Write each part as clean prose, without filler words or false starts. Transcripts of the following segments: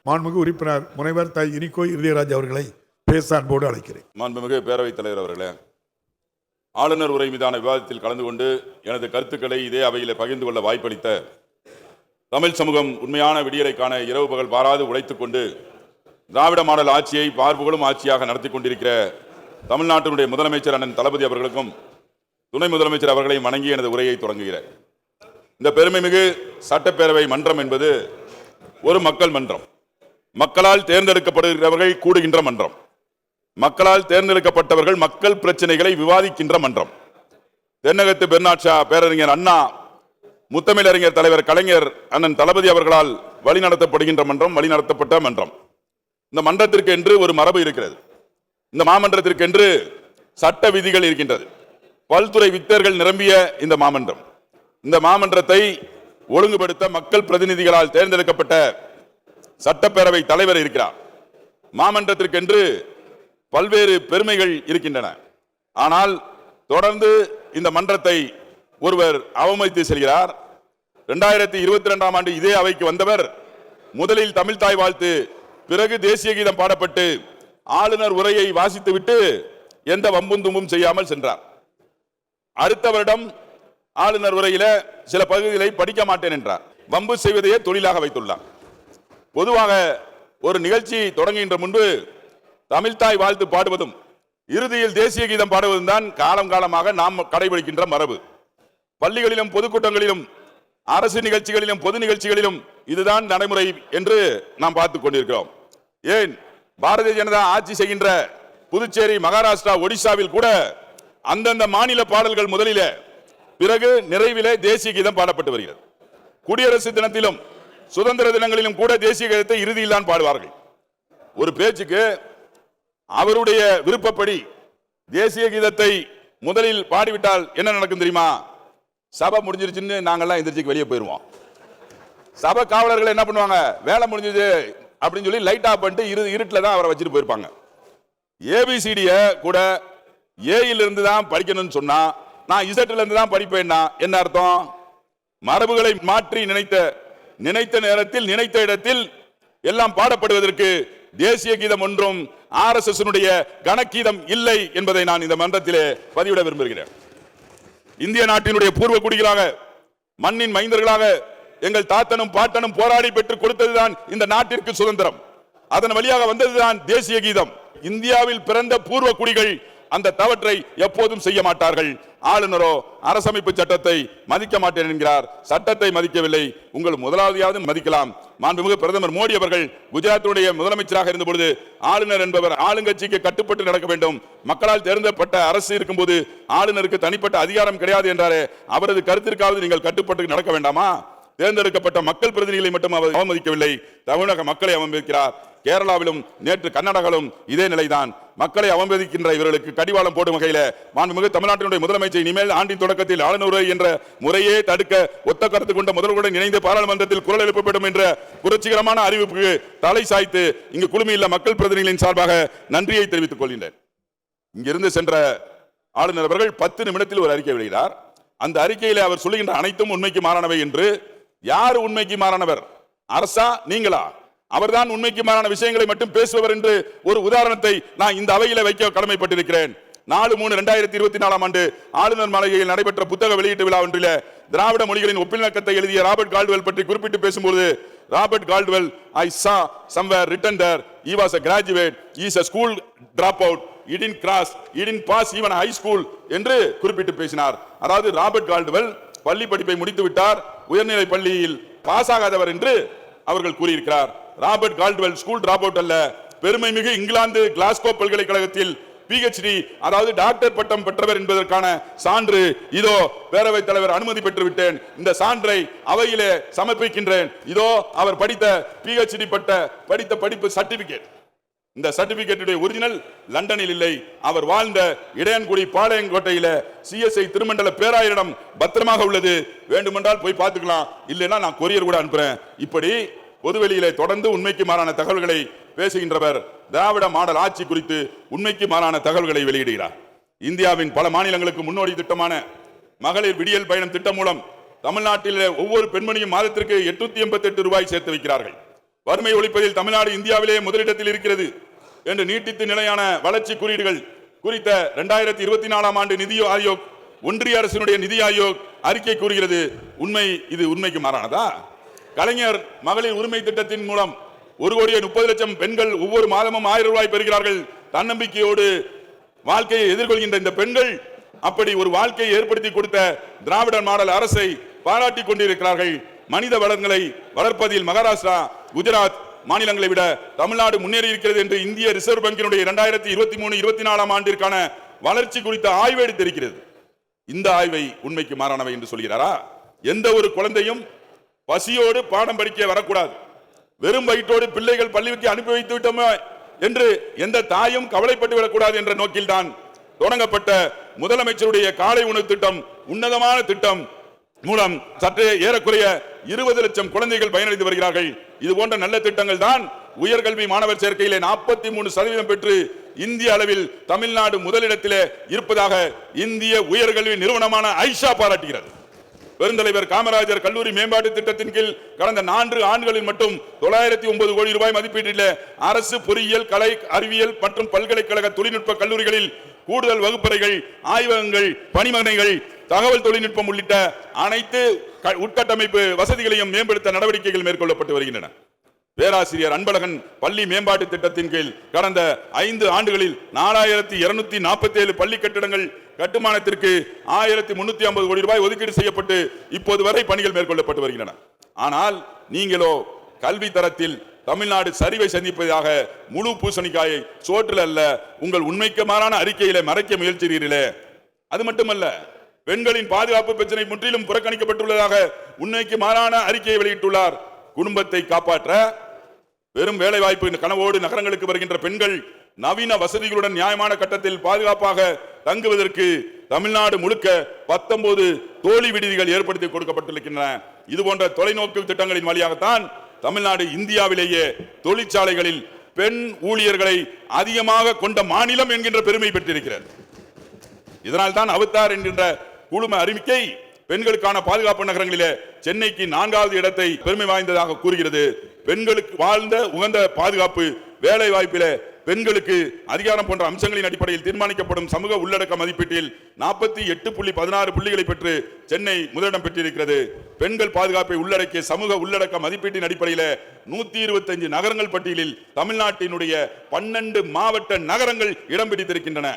மாண்புமிகு உறுப்பினர் முனைவர் த. இனிகோ இருதயராஜ் அவர்களை பேச அன்போடு அழைக்கிறேன். மாண்புமிகு பேரவைத் தலைவர் அவர்களே, ஆளுநர் உரை மீதான விவாதத்தில் கலந்து கொண்டு எனது கருத்துக்களை இதே அவையில் பகிர்ந்து கொள்ள வாய்ப்பளித்த தமிழ் சமூகம் உண்மையான விடியலைக்கான இரவு பகல் பாராது உழைத்துக் கொண்டு திராவிட மாடல் ஆட்சியை பார்ப்புகளும் ஆட்சியாக நடத்தி கொண்டிருக்கிற தமிழ்நாட்டினுடைய முதலமைச்சர் அண்ணன் தளபதி அவர்களுக்கும் துணை முதலமைச்சர் அவர்களையும் வணங்கி எனது உரையை தொடங்குகிறேன். இந்த பெருமைமிகு சட்டப்பேரவை மன்றம் என்பது ஒரு மக்கள் மன்றம். மக்களால் தேர்ந்தெடுக்கப்படுகிறவர்கள் கூடுகின்ற மன்றம். மக்களால் தேர்ந்தெடுக்கப்பட்டவர்கள் மக்கள் பிரச்சனைகளை விவாதிக்கின்ற மன்றம். தென்னகத்து பெர்னாட்ஷா பேரறிஞர் அண்ணா, முத்தமிழறிஞர் தலைவர் கலைஞர் அண்ணன் தளபதி அவர்களால் வழிநடத்தப்படுகின்ற மன்றம், வழிநடத்தப்பட்ட மன்றம். இந்த மன்றத்திற்கு என்று ஒரு மரபு இருக்கிறது. இந்த மாமன்றத்திற்கு என்று சட்ட விதிகள் இருக்கின்றது. பல்துறை வித்தர்கள் நிரம்பிய இந்த மாமன்றம், இந்த மாமன்றத்தை ஒழுங்குபடுத்த மக்கள் பிரதிநிதிகளால் தேர்ந்தெடுக்கப்பட்ட சட்டப்பேரவை தலைவர் இருக்கிறார். மாமன்றத்திற்கென்று பல்வேறு பெருமைகள் இருக்கின்றன. ஆனால் தொடர்ந்து இந்த மன்றத்தை ஒருவர் அவமதித்து செல்கிறார். 2022ஆம் ஆண்டு இதே அவைக்கு வந்தவர் முதலில் தமிழ் தாய் வாழ்த்து, பிறகு தேசிய கீதம் பாடப்பட்டு ஆளுநர் உரையை வாசித்துவிட்டு எந்த வம்பும் தும்பும் செய்யாமல் சென்றார். அடுத்த வருடம் ஆளுநர் உரையில சில பகுதிகளை படிக்க மாட்டேன் என்றார். வம்பு செய்வதையே தொழிலாக வைத்துள்ளார். பொதுவாக ஒரு நிகழ்ச்சி தொடங்குகின்ற முன்பு தமிழ்தாய் வாழ்த்து பாடுவதும் இறுதியில் தேசிய கீதம் பாடுவதும் தான் காலம் காலமாக நாம் கடைபிடிக்கின்ற மரபு. பள்ளிகளிலும் பொதுக்கூட்டங்களிலும் அரசு நிகழ்ச்சிகளிலும் பொது நிகழ்ச்சிகளிலும் இதுதான் நடைமுறை என்று நாம் பார்த்துக் கொண்டிருக்கிறோம். ஏன் பாரதிய ஜனதா ஆட்சி செய்கின்ற புதுச்சேரி, மகாராஷ்டிரா, ஒடிசாவில் கூட அந்தந்த மாநில பாடல்கள் முதலில, பிறகு நிறைவிலே தேசிய கீதம் பாடப்பட்டு வருகிறது. குடியரசு தினத்திலும் சுதந்திர தினங்களிலும் கூட தேசிய கீதத்தை இறுதியில் தான் பாடுவார்கள். ஒரு பேச்சுக்கு அவருடைய விருப்பப்படி தேசிய கீதத்தை முதலில் பாடிவிட்டால் என்ன நடக்கும் தெரியுமா? சபை முடிஞ்சிருச்சுன்னு நாங்கெல்லாம் எந்திரிச்சு வெளியே போயிருவோம். சபை காவலர்கள் என்ன பண்ணுவாங்க? வேலை முடிஞ்சது அப்படின்னு சொல்லி லைட் ஆஃப் பண்ணிட்டு இருட்டில் தான் அவரை வச்சுட்டு போயிருப்பாங்க. ஏபிசிடிய கூட ஏயில் இருந்து தான் படிக்கணும்னு சொன்னா நான் இசட்ல இருந்து தான் படிப்பேன்னா என்ன அர்த்தம்? மரபுகளை மாற்றி நினைத்த நேரத்தில் நினைத்த இடத்தில் எல்லாம் பாடப்படுவதற்கு தேசிய கீதம் ஒன்றும் RSS கணக்கீதம் இல்லை என்பதை நான் இந்த மன்றத்திலே பதிவிட விரும்புகிறேன். இந்திய நாட்டினுடைய பூர்வ குடிகளாக, மண்ணின் மைந்தர்களாக எங்கள் தாத்தனும் பாட்டனும் போராடி பெற்றுக் கொடுத்ததுதான் இந்த நாட்டிற்கு சுதந்திரம். அதன் வழியாக வந்ததுதான் தேசிய கீதம். இந்தியாவில் பிறந்த பூர்வ குடிகள் அந்த தவற்றை எப்போதும் செய்ய மாட்டார்கள். ஆளுநரோ அரசமைப்பு சட்டத்தை மதிக்க மாட்டேன் என்கிறார். சட்டத்தை மதிக்கவில்லை. உங்கள் முதலாவதையாவது மதிக்கலாம். மாண்புமிகு பிரதமர் மோடி அவர்கள் குஜராத்தினுடைய முதலமைச்சராக இருந்த பொழுது ஆளுநர் என்பவர் ஆளுங்கட்சிக்கு கட்டுப்பட்டு நடக்க வேண்டும், மக்களால் தேர்ந்தெடுக்கப்பட்ட அரசு இருக்கும்போது ஆளுநருக்கு தனிப்பட்ட அதிகாரம் கிடையாது என்றாரே, அவரது கருத்திற்காவது நீங்கள் கட்டுப்பட்டு நடக்க வேண்டாமா? தேர்ந்தெடுக்கப்பட்ட மக்கள் பிரதிநிதிகளை மட்டும் அவர் அவமதிக்கவில்லை, தமிழக மக்களை அவமதிக்கிறார். கேரளாவிலும் நேற்று கர்நாடகாவிலும் இதே நிலைதான். மக்களை அவமதிக்கின்ற இவர்களுக்கு கடிவாளம் போடும் வகையில் மாண்புமிகு தமிழ்நாட்டினுடைய முதலமைச்சர் இனிமேல் ஆண்டின் தொடக்கத்தில் ஆளுநர் உரை என்ற முறையே தடுக்க ஒத்த கருத்து கொண்ட முதல்வருடன் இணைந்து பாராளுமன்றத்தில் குரல் எழுப்பப்படும் என்ற புரட்சிகரமான அறிவிப்புக்கு தலை சாய்த்து இங்கு குழுமியுள்ள மக்கள் பிரதிநிதிகளின் சார்பாக நன்றியை தெரிவித்துக் கொள்கின்றேன். இங்கிருந்து சென்ற ஆளுநர் அவர்கள் 10 நிமிடத்தில் ஒரு அறிக்கை வெளியிட்டார். அந்த அறிக்கையிலே அவர் சொல்லுகின்ற அனைத்தும் உண்மைக்கு மாறானவை என்று. யார் உண்மைக்கு மாறானவர்? அரசா நீங்களா? அவர்தான் உண்மைக்கு மாறான விஷயங்களை மட்டும் பேசுபவர் என்று ஒரு உதாரணத்தை நான் இந்த அவையில வைக்க கடமைப்பட்டிருக்கிறேன். 4/3/2024ஆம் ஆண்டு ஆளுநர் மாளிகையில் நடைபெற்ற புத்தக வெளியீட்டு விழா ஒன்றில் திராவிட மொழிகளின் ஒப்பிலக்கத்தை எழுதிய ராபர்ட் கால்டுவெல் பற்றி குறிப்பிட்டு பேசும்போது, Robert Caldwell, I saw somewhere written there, he was a graduate, he is a school dropout, he didn't pass even high school என்று குறிப்பிட்டு பேசினார். அதாவது ராபர்ட் கால்டுவெல் பள்ளி படிப்பை முடித்து விட்டார், உயர்நிலை பள்ளியில் பாஸ் ஆகாதவர் என்று அவர்கள் கூறியிருக்கிறார். Robert Caldwell school drop out அல்ல, பெருமை மிகு இங்கிலாந்து கிளாஸ்கோ பல்கலைக்கழகத்தில் PhD அதாவது டாக்டர் பட்டம் பெற்றவர் என்பதற்கான சான்று இதோ பேரவைத் தலைவர் அனுமதி பெற்று விட்டேன். இந்த சான்றை அவையிலே சமர்ப்பிக்கின்றேன். இதோ அவர் படித்த PhD படித்த படிப்பு சர்டிபிகேட். இந்த சர்டிபிகேட்டுடைய ஒரிஜினல் லண்டனில் இல்லை, அவர் வாழ்ந்த இடையன்குடி பாளையங்கோட்டையில CSI திருமண்டல பேராயரிடம் பத்திரமாக உள்ளது. வேண்டுமென்றால் போய் பார்த்துக்கலாம், இல்லைன்னா நான் கொரியர் கூட அனுப்புறேன். இப்படி பொதுவெளியிலே தொடர்ந்து உண்மைக்கு மாறான தகவல்களை பேசுகின்றவர் திராவிட மாடல் ஆட்சி குறித்து உண்மைக்கு மாறான தகவல்களை வெளியிடுகிறார். இந்தியாவின் பல மாநிலங்களுக்கு முன்னோடி திட்டமான மகளிர் விடியல் பயணம் திட்டம் மூலம் தமிழ்நாட்டில் ஒவ்வொரு பெண்மணியும் மாதத்திற்கு 888 ரூபாய் சேர்த்து வைக்கிறார்கள். வறுமை ஒழிப்பதில் தமிழ்நாடு இந்தியாவிலேயே முதலிடத்தில் இருக்கிறது என்று நீட்டித்து நிலையான வளர்ச்சி குறியீடுகள் குறித்த 2024 ஆண்டு நிதி ஆயோக், ஒன்றிய அரசினுடைய நிதி ஆயோக் அறிக்கை கூறுகிறது. இது உண்மைக்கு மாறானதா? கலைஞர் மகளிர் உரிமை திட்டத்தின் மூலம் 1,30,00,000 பெண்கள் ஒவ்வொரு மாதமும் 1000 ரூபாய் பெறுகிறார்கள். தன்னம்பிக்கையோடு வாழ்க்கையை எதிர்கொள்கின்ற இந்த பெண்கள் அப்படி ஒரு வாழ்க்கையை ஏற்படுத்தி கொடுத்த திராவிட மாடல் அரசை பாராட்டி கொண்டிருக்கிறார்கள். மனித வளங்களை வளர்ப்பதில் மகாராஷ்டிரா, குஜராத் மாநிலங்களை விட தமிழ்நாடு முன்னேறி இருக்கிறது என்று இந்திய ரிசர்வ் வங்கியினுடைய 2023-24 ஆண்டிற்கான வளர்ச்சி குறித்த ஆய்வு எடுத்திருக்கிறது. இந்த ஆய்வை உண்மைக்கு மாறானவை என்று சொல்கிறாரா? எந்த ஒரு குழந்தையும் பசியோடு பாடம் படிக்க வரக்கூடாது, வெறும் வயிற்றோடு பிள்ளைகள் பள்ளிக்கு அனுப்பி வைத்து விட்டோமே என்று எந்த தாயும் கவலைப்பட்டு விடக்கூடாது என்ற நோக்கில்தான் தொடங்கப்பட்ட முதலமைச்சருடைய காலை உணவு திட்டம் உன்னதமான திட்டம் மூலம் சற்றே ஏறக்குறைய 20 லட்சம் குழந்தைகள் பயனடைந்து வருகிறார்கள். இது போன்ற நல்ல திட்டங்கள் தான் உயர்கல்வி மாணவர் சேர்க்கையிலே 43% பெற்று இந்திய அளவில் தமிழ்நாடு முதலிடத்திலே இருப்பதாக இந்திய உயர்கல்வி நிறுவனமான ஐஷா பாராட்டுகிறது. பெருந்தலைவர் காமராஜர் கல்லூரி மேம்பாட்டு திட்டத்தின் கீழ் கடந்த 4 ஆண்டுகளில் மட்டும் 909 கோடி ரூபாய் மதிப்பீட்டில் அரசு பொறியியல், கலை, அறிவியல் மற்றும் பல்கலைக்கழக தொழில்நுட்ப கல்லூரிகளில் கூடுதல் வகுப்பறைகள், ஆய்வகங்கள், பணிமனைகள், தகவல் தொழில்நுட்பம் உள்ளிட்ட அனைத்து உட்கட்டமைப்பு வசதிகளையும் மேம்படுத்த நடவடிக்கைகள் மேற்கொள்ளப்பட்டு வருகின்றன. பேராசிரியர் அன்பழகன் பள்ளி மேம்பாட்டு திட்டத்தின் கீழ் கடந்த 5 ஆண்டுகளில் 4247 பள்ளி கட்டிடங்கள் கட்டுமானத்திற்கு 1350 கோடி ரூபாய் ஒதுக்கீடு செய்யப்பட்டு இப்போது வரை பணிகள் மேற்கொள்ளப்பட்டு வருகின்றன. ஆனால் நீங்களோ கல்வி தரத்தில் தமிழ்நாடு சரிவை சந்திப்பதாக முழு பூசணிக்காயை சோற்றில் அல்ல உங்கள் உண்மைக்கு மாறான அறிக்கையில மறைக்க முயற்சிக்கிறீர்களே. அது மட்டுமல்ல, பெண்களின் பாதுகாப்பு பிரச்சனை முற்றிலும் புறக்கணிக்கப்பட்டுள்ளதாக உண்மைக்கு மாறான அறிக்கையை வெளியிட்டுள்ளார். குடும்பத்தை காப்பாற்ற வெறும் வேலை வாய்ப்பு கனவோடு நகரங்களுக்கு வருகின்ற பெண்கள் நவீன வசதிகளுடன் நியாயமான கட்டத்தில் பாதுகாப்பாக தங்குவதற்கு தமிழ்நாடு முழுக்க 19 தோழி விடுதிகள் ஏற்படுத்தி கொடுக்கப்பட்டிருக்கின்றன. இது போன்ற தொலைநோக்கு திட்டங்களின் வழியாகத்தான் தமிழ்நாடு இந்தியாவிலேயே தொழிற்சாலைகளில் பெண் ஊழியர்களை அதிகமாக கொண்ட மாநிலம் என்கின்ற பெருமை பெற்றிருக்கிறது. இதனால் தான் அவதார் என்கின்ற குழும அறிக்கை பெண்களுக்கான பாதுகாப்பு நகரங்களிலே சென்னைக்கு 4வது இடத்தை பெருமை வாய்ந்ததாக கூறுகிறது. பெண்களுக்கு வாழ்ந்த உகந்த பாதுகாப்பு, வேலை வாய்ப்பிலே பெண்களுக்கு அதிகாரம் போன்ற அம்சங்களின் அடிப்படையில் தீர்மானிக்கப்படும் சமூக உள்ளடக்க மதிப்பீட்டில் 48.16 புள்ளிகளை பெற்று சென்னை முதலிடம் பெற்றிருக்கிறது. பெண்கள் பாதுகாப்பை உள்ளடக்கிய சமூக உள்ளடக்க மதிப்பீட்டின் அடிப்படையில் 125 நகரங்கள் பட்டியலில் தமிழ்நாட்டினுடைய 12 மாவட்ட நகரங்கள் இடம் பிடித்திருக்கின்றன.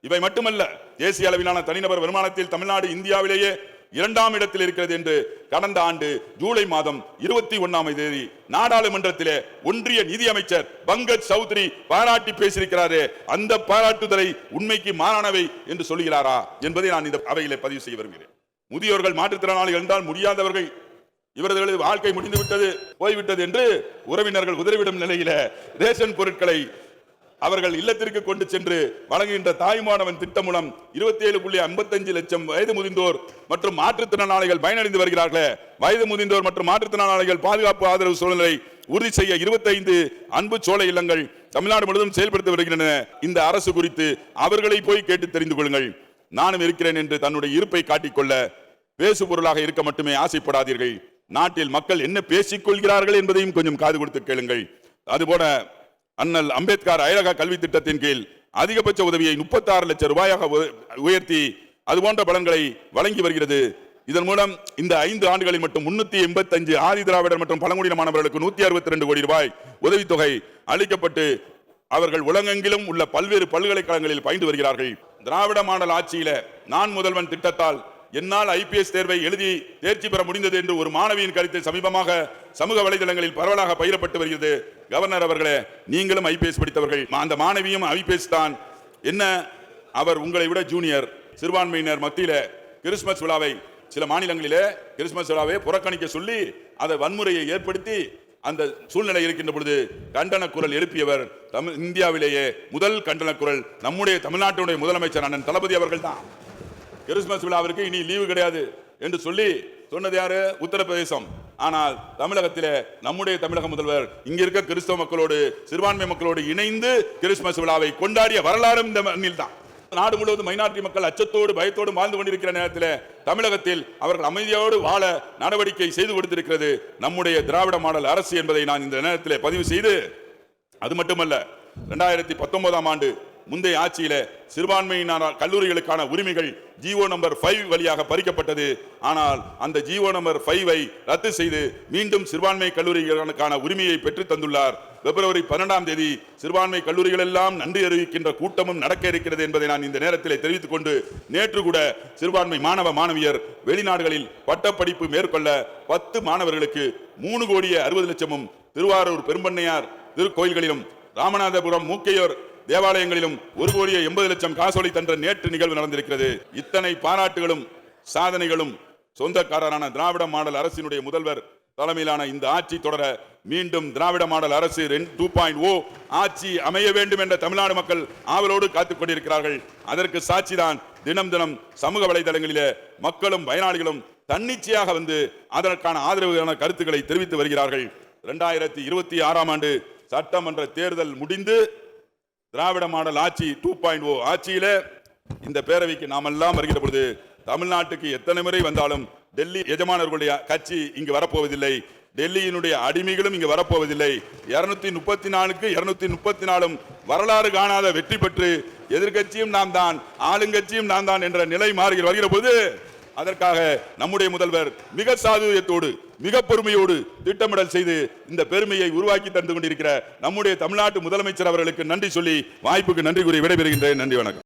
இவை மட்டுமல்ல, தேசிய அளவிலான தனிநபர் வருமானத்தில் தமிழ்நாடு இந்தியாவிலேயே 2ஆம் இடத்தில் இருக்கிறது என்று கடந்த ஆண்டு ஜூலை மாதம் 21ஆம் தேதி நாடாளுமன்றத்திலே ஒன்றிய நிதி அமைச்சர் பங்கஜ் சௌத்ரி பாராட்டி பேசியிருக்கிறாரே, அந்த பாராட்டுதலை உண்மைக்கு மாறானவை என்று சொல்கிறாரா என்பதை நான் இந்த அவையிலே பதிவு செய்ய வருகிறேன். முதியோர்கள், மாற்றுத்திறனாளிகள் என்றால் முடியாதவர்கள், இவர்களது வாழ்க்கை முடிந்துவிட்டது, போய்விட்டது என்று உறவினர்கள் உதறிவிடும் நிலையில ரேஷன் பொருட்களை அவர்கள் இல்லத்திற்கு கொண்டு சென்று வழங்குகின்ற தாய்மானவன் திட்டம் மூலம் 27.55 லட்சம் வயது முதிர்ந்தோர் மற்றும் மாற்றுத்திறனாளிகள் பயனடைந்து வருகிறார்கள். வயது முதிர்ந்தோர் மற்றும் மாற்றுத்திறனாளிகள் பாதுகாப்பு ஆதரவு சூழலை உறுதி செய்ய 25 அன்பு சோலை இல்லங்கள் தமிழ்நாடு முழுவதும் செயல்படுத்தி வருகின்றன. இந்த அரசு குறித்து அவர்களை போய் கேட்டு தெரிந்து கொள்ளுங்கள். நானும் இருக்கிறேன் என்று தன்னுடைய இருப்பை காட்டிக்கொள்ள பேசு பொருளாக இருக்க மட்டுமே ஆசைப்படாதீர்கள். நாட்டில் மக்கள் என்ன பேசிக் கொள்கிறார்கள் என்பதையும் கொஞ்சம் காது கொடுத்து கேளுங்கள். அதுபோல அண்ணல் அம்பேத்கர் அயலக கல்வி திட்டத்தின் கீழ் அதிகபட்ச உதவியை 36 லட்சம் ரூபாயாக உயர்த்தி அதுபோன்ற பலன்களை வழங்கி வருகிறது. இதன் மூலம் இந்த 5 ஆண்டுகளில் மட்டும் 385 ஆதி திராவிடர் மற்றும் பழங்குடியின மாணவர்களுக்கு 162 கோடி ரூபாய் உதவித்தொகை அளிக்கப்பட்டு அவர்கள் உலகெங்கிலும் உள்ள பல்வேறு பல்கலைக்கழகங்களில் பயின்று வருகிறார்கள். திராவிட மாடல் ஆட்சியில நான் முதல்வன் திட்டத்தால் என்னால் IPS தேர்வை எழுதி தேர்ச்சி பெற முடிந்தது என்று ஒரு மாணவியின் கருத்தை சமீபமாக சமூக வலைதளங்களில் பரவலாக பகிரப்பட்டு வருகிறது. கவர்னர் அவர்களே, நீங்களும் IPS படித்தவர்கள், அந்த மாணவியும் IPS தான். என்ன, அவர் உங்களை விட ஜூனியர். சிறுபான்மையினர் மத்தியில கிறிஸ்துமஸ் விழாவை சில மாநிலங்களிலே கிறிஸ்துமஸ் விழாவை புறக்கணிக்க சொல்லி அதை வன்முறையை ஏற்படுத்தி அந்த சூழ்நிலை இருக்கின்ற பொழுது கண்டன குரல் எழுப்பியவர் இந்தியாவிலேயே முதல் கண்டன குரல் நம்முடைய தமிழ்நாட்டுடைய முதலமைச்சர் அண்ணன் தளபதி அவர்கள் தான். கிறிஸ்துமஸ் விழாவிற்கு இனி லீவு கிடையாது என்று சொல்லி சொன்னது யாரு? உத்தரப்பிரதேசம். ஆனால் தமிழகத்திலே நம்முடைய தமிழக முதல்வர் இங்க இருக்க கிறிஸ்தவ மக்களோடு சிறுபான்மை மக்களோடு இணைந்து கிறிஸ்துமஸ் விழாவை கொண்டாடிய வரலாறு இந்த மண்ணில் தான். நாடு முழுவதும் மைனாரிட்டி மக்கள் அச்சத்தோடு பயத்தோடு வாழ்ந்து கொண்டிருக்கிற நேரத்தில் தமிழகத்தில் அவர்கள் அமைதியோடு வாழ நடவடிக்கை செய்து கொடுத்திருக்கிறது நம்முடைய திராவிட மாடல் அரசு என்பதை நான் இந்த நேரத்தில் பதிவு செய்து, அது மட்டுமல்ல 2019ஆம் ஆண்டு முந்தைய ஆட்சியில சிறுபான்மையினர் கல்லூரிகளுக்கான உரிமைகள் ஜிஓ நம்பர் 5 வழியாக பறிக்கப்பட்டது. ஆனால் அந்த ஜிஓ நம்பர் 5ஐ ரத்து செய்து மீண்டும் சிறுபான்மை கல்லூரிகளுக்கான உரிமையை பெற்றுத் தந்துள்ளார். பிப்ரவரி 12ஆம் தேதி சிறுபான்மை கல்லூரிகள் எல்லாம் நன்றி அறிவிக்கின்ற கூட்டமும் நடக்க இருக்கிறது என்பதை நான் இந்த நேரத்தில் தெரிவித்துக் கொண்டு, நேற்று கூட சிறுபான்மை மாணவ மாணவியர் வெளிநாடுகளில் பட்டப்படிப்பு மேற்கொள்ள 10 மாணவர்களுக்கு 3,60,00,000 திருவாரூர் பெரும்பண்ணையார் திருக்கோயில்களிலும் ராமநாதபுரம் மூக்கையூர் தேவாலயங்களிலும் 1,80,00,000 காசோலை தன்ற நேற்று நிகழ்வு நடந்திருக்கிறது. இத்தனை பாராட்டுகளும் சாதனைகளும் சொந்தக்காரரான திராவிட மாடல் அரசினுடைய முதல்வர் தலைமையிலான இந்த ஆட்சி தொடர மீண்டும் திராவிட மாடல் அரசு 2.0 ஆட்சி அமைய வேண்டும் என்ற தமிழ்நாடு மக்கள் ஆவலோடு காத்துக் கொண்டிருக்கிறார்கள். அதற்கு சாட்சிதான் தினம் தினம் சமூக வலைதளங்களிலே மக்களும் பயனாளிகளும் தன்னிச்சையாக வந்து அதற்கான ஆதரவான கருத்துக்களை தெரிவித்து வருகிறார்கள். 2026ஆம் ஆண்டு சட்டமன்ற தேர்தல் முடிந்து திராவிட மாடல் ஆட்சி 2.0 ஆட்சியில இந்த பேரவைக்கு நாமெல்லாம் வருகிற பொழுது தமிழ்நாட்டுக்கு எத்தனை முறை வந்தாலும் டெல்லி எஜமானர்களுடைய கட்சி இங்கு வரப்போவதில்லை, டெல்லியினுடைய அடிமைகளும் இங்கு வரப்போவதில்லை. 234க்கு 234 வரலாறு காணாத வெற்றி பெற்று எதிர்கட்சியும் நாம் தான் ஆளுங்கட்சியும் நாம் தான் என்ற நிலை வருகிற போது அதற்காக நம்முடைய முதல்வர் மிக சாதுரியத்தோடு மிக பொறுமையோடு திட்டமிடல் செய்து இந்த பெருமையை உருவாக்கி தந்து கொண்டிருக்கிற நம்முடைய தமிழ்நாட்டு முதலமைச்சர் அவர்களுக்கு நன்றி சொல்லி வாய்ப்புக்கு நன்றி கூறி விடைபெறுகின்றேன். நன்றி, வணக்கம்.